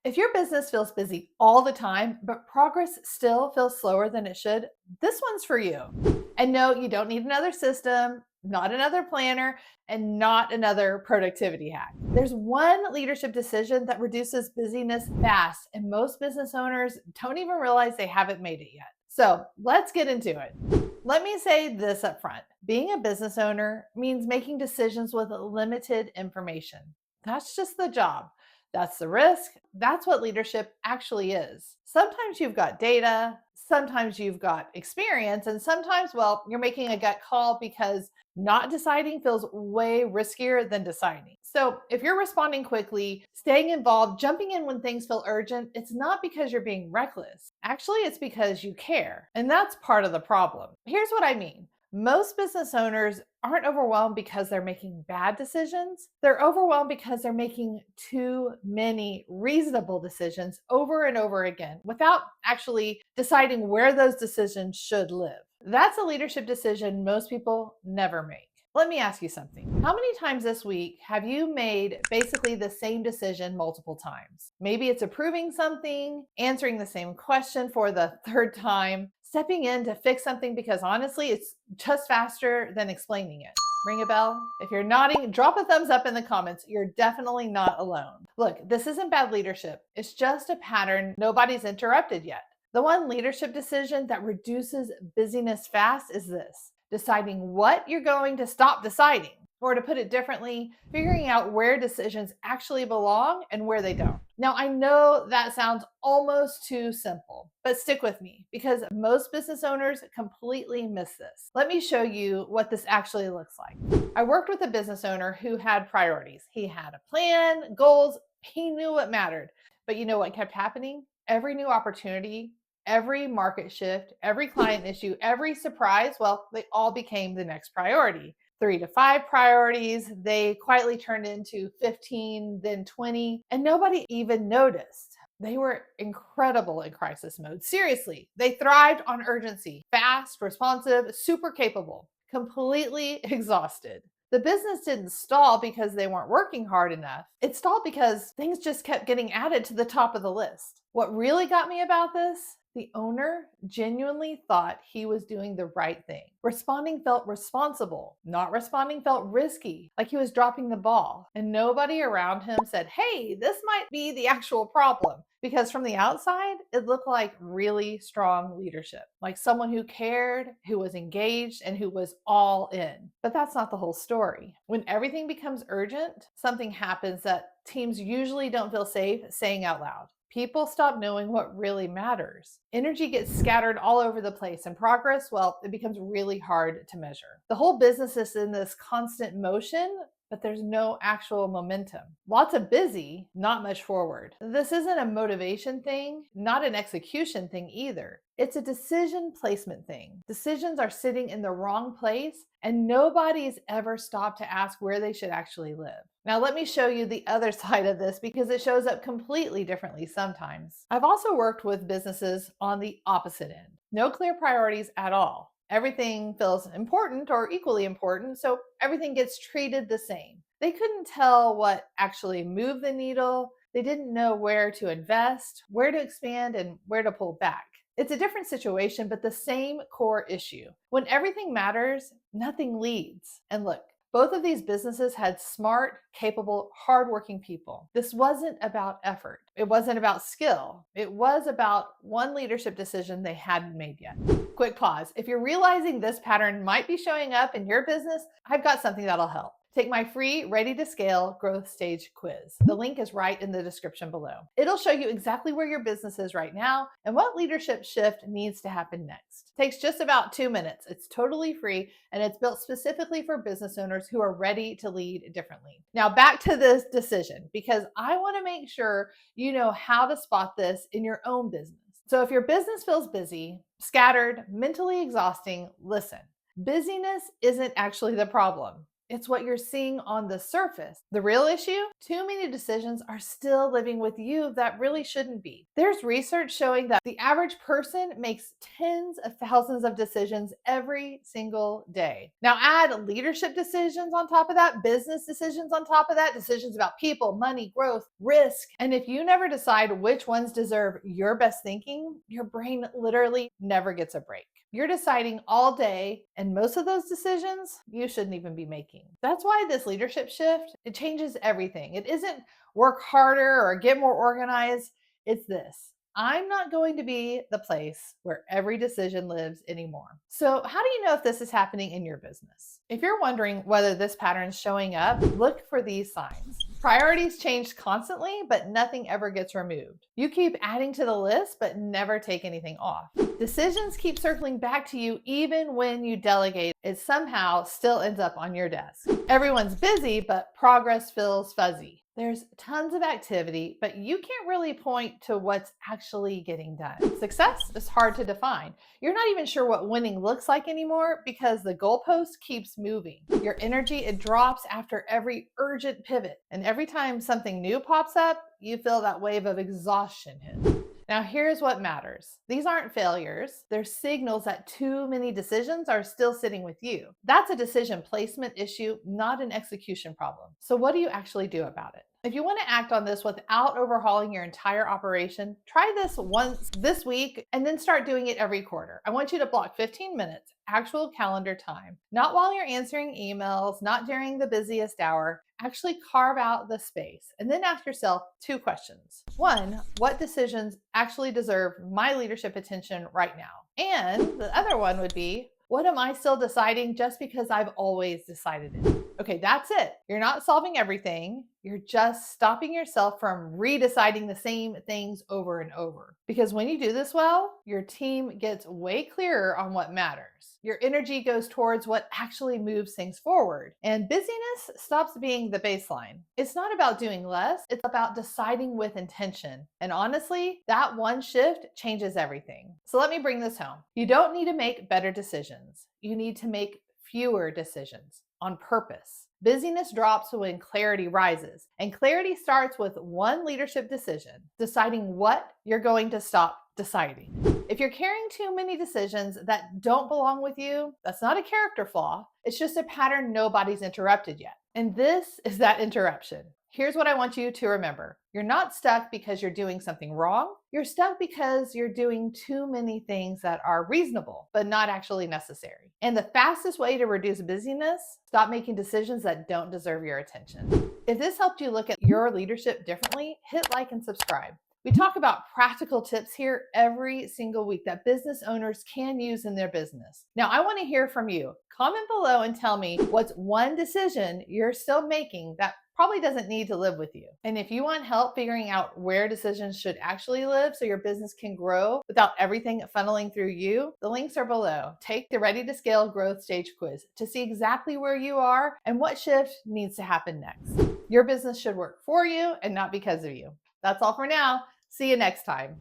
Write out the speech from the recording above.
If your business feels busy all the time, but progress still feels slower than it should, this one's for you. And no, you don't need another system, not another planner, and not another productivity hack. There's one leadership decision that reduces busyness fast, and most business owners don't even realize they haven't made it yet. So let's get into it. Let me say this up front. Being a business owner means making decisions with limited information. That's just the job. That's the risk. That's what leadership actually is. Sometimes you've got data, sometimes you've got experience, and sometimes, well, you're making a gut call because not deciding feels way riskier than deciding. So, if you're responding quickly, staying involved, jumping in when things feel urgent, it's not because you're being reckless. Actually, it's because you care. And that's part of the problem. Here's what I mean. Most business owners aren't overwhelmed because they're making bad decisions. They're overwhelmed because they're making too many reasonable decisions over and over again without actually deciding where those decisions should live. That's a leadership decision most people never make. Let me ask you something. How many times this week have you made basically the same decision multiple times? Maybe it's approving something, answering the same question for the third time, stepping in to fix something because honestly, it's just faster than explaining it. Ring a bell? If you're nodding, drop a thumbs up in the comments. You're definitely not alone. Look, this isn't bad leadership. It's just a pattern nobody's interrupted yet. The one leadership decision that reduces busyness fast is this: deciding what you're going to stop deciding. Or to put it differently, figuring out where decisions actually belong and where they don't. Now, I know that sounds almost too simple, but stick with me because most business owners completely miss this. Let me show you what this actually looks like. I worked with a business owner who had priorities. He had a plan, goals, he knew what mattered. But you know what kept happening? Every new opportunity, every market shift, every client issue, every surprise, well, they all became the next priority. 3 to 5 priorities, they quietly turned into 15, then 20, and nobody even noticed. They were incredible in crisis mode. Seriously, they thrived on urgency, fast, responsive, super capable, completely exhausted. The business didn't stall because they weren't working hard enough. It stalled because things just kept getting added to the top of the list. What really got me about this? The owner genuinely thought he was doing the right thing. Responding felt responsible. Not responding felt risky, like he was dropping the ball. And nobody around him said, hey, this might be the actual problem. Because from the outside, it looked like really strong leadership, like someone who cared, who was engaged, and who was all in. But that's not the whole story. When everything becomes urgent, something happens that teams usually don't feel safe saying out loud. People stop knowing what really matters. Energy gets scattered all over the place, and progress, well, it becomes really hard to measure. The whole business is in this constant motion, but there's no actual momentum. Lots of busy, not much forward. This isn't a motivation thing, not an execution thing either. It's a decision placement thing. Decisions are sitting in the wrong place, and nobody's ever stopped to ask where they should actually live. Now, let me show you the other side of this because it shows up completely differently sometimes. I've also worked with businesses on the opposite end. No clear priorities at all. Everything feels important or equally important, so everything gets treated the same. They couldn't tell what actually moved the needle. They didn't know where to invest, where to expand, and where to pull back. It's a different situation, but the same core issue. When everything matters, nothing leads. And look, both of these businesses had smart, capable, hardworking people. This wasn't about effort. It wasn't about skill. It was about one leadership decision they hadn't made yet. Quick pause. If you're realizing this pattern might be showing up in your business, I've got something that'll help. Take my free Ready to Scale Growth Stage quiz. The link is right in the description below. It'll show you exactly where your business is right now and what leadership shift needs to happen next. It takes just about 2 minutes. It's totally free and it's built specifically for business owners who are ready to lead differently. Now back to this decision, because I want to make sure you know how to spot this in your own business. So if your business feels busy, scattered, mentally exhausting, listen. Busyness isn't actually the problem. It's what you're seeing on the surface. The real issue? Too many decisions are still living with you that really shouldn't be. There's research showing that the average person makes tens of thousands of decisions every single day. Now add leadership decisions on top of that, business decisions on top of that, decisions about people, money, growth, risk. And if you never decide which ones deserve your best thinking, your brain literally never gets a break. You're deciding all day, and most of those decisions you shouldn't even be making. That's why this leadership shift, it changes everything. It isn't work harder or get more organized. It's this. I'm not going to be the place where every decision lives anymore. So, how do you know if this is happening in your business? If you're wondering whether this pattern is showing up, look for these signs. Priorities change constantly, but nothing ever gets removed. You keep adding to the list, but never take anything off. Decisions keep circling back to you even when you delegate. It somehow still ends up on your desk. Everyone's busy, but progress feels fuzzy. There's tons of activity, but you can't really point to what's actually getting done. Success is hard to define. You're not even sure what winning looks like anymore because the goalpost keeps moving. Your energy, it drops after every urgent pivot. And every time something new pops up, you feel that wave of exhaustion hit. Now, here's what matters. These aren't failures. They're signals that too many decisions are still sitting with you. That's a decision placement issue, not an execution problem. So what do you actually do about it? If you want to act on this without overhauling your entire operation, try this once this week and then start doing it every quarter. I want you to block 15 minutes, actual calendar time, not while you're answering emails, not during the busiest hour. Actually carve out the space and then ask yourself two questions. One, what decisions actually deserve my leadership attention right now? And the other one would be, what am I still deciding just because I've always decided it? Okay, that's it. You're not solving everything. You're just stopping yourself from redeciding the same things over and over. Because when you do this well, your team gets way clearer on what matters. Your energy goes towards what actually moves things forward. And busyness stops being the baseline. It's not about doing less, it's about deciding with intention. And honestly, that one shift changes everything. So let me bring this home. You don't need to make better decisions. You need to make fewer decisions on purpose. Busyness drops when clarity rises, and clarity starts with one leadership decision, deciding what you're going to stop deciding. If you're carrying too many decisions that don't belong with you, that's not a character flaw. It's just a pattern nobody's interrupted yet. And this is that interruption. Here's what I want you to remember. You're not stuck because you're doing something wrong. You're stuck because you're doing too many things that are reasonable, but not actually necessary. And the fastest way to reduce busyness, stop making decisions that don't deserve your attention. If this helped you look at your leadership differently, hit like and subscribe. We talk about practical tips here every single week that business owners can use in their business. Now, I want to hear from you. Comment below and tell me what's one decision you're still making that probably doesn't need to live with you. And if you want help figuring out where decisions should actually live so your business can grow without everything funneling through you, the links are below. Take the Ready to Scale Growth Stage quiz to see exactly where you are and what shift needs to happen next. Your business should work for you and not because of you. That's all for now. See you next time.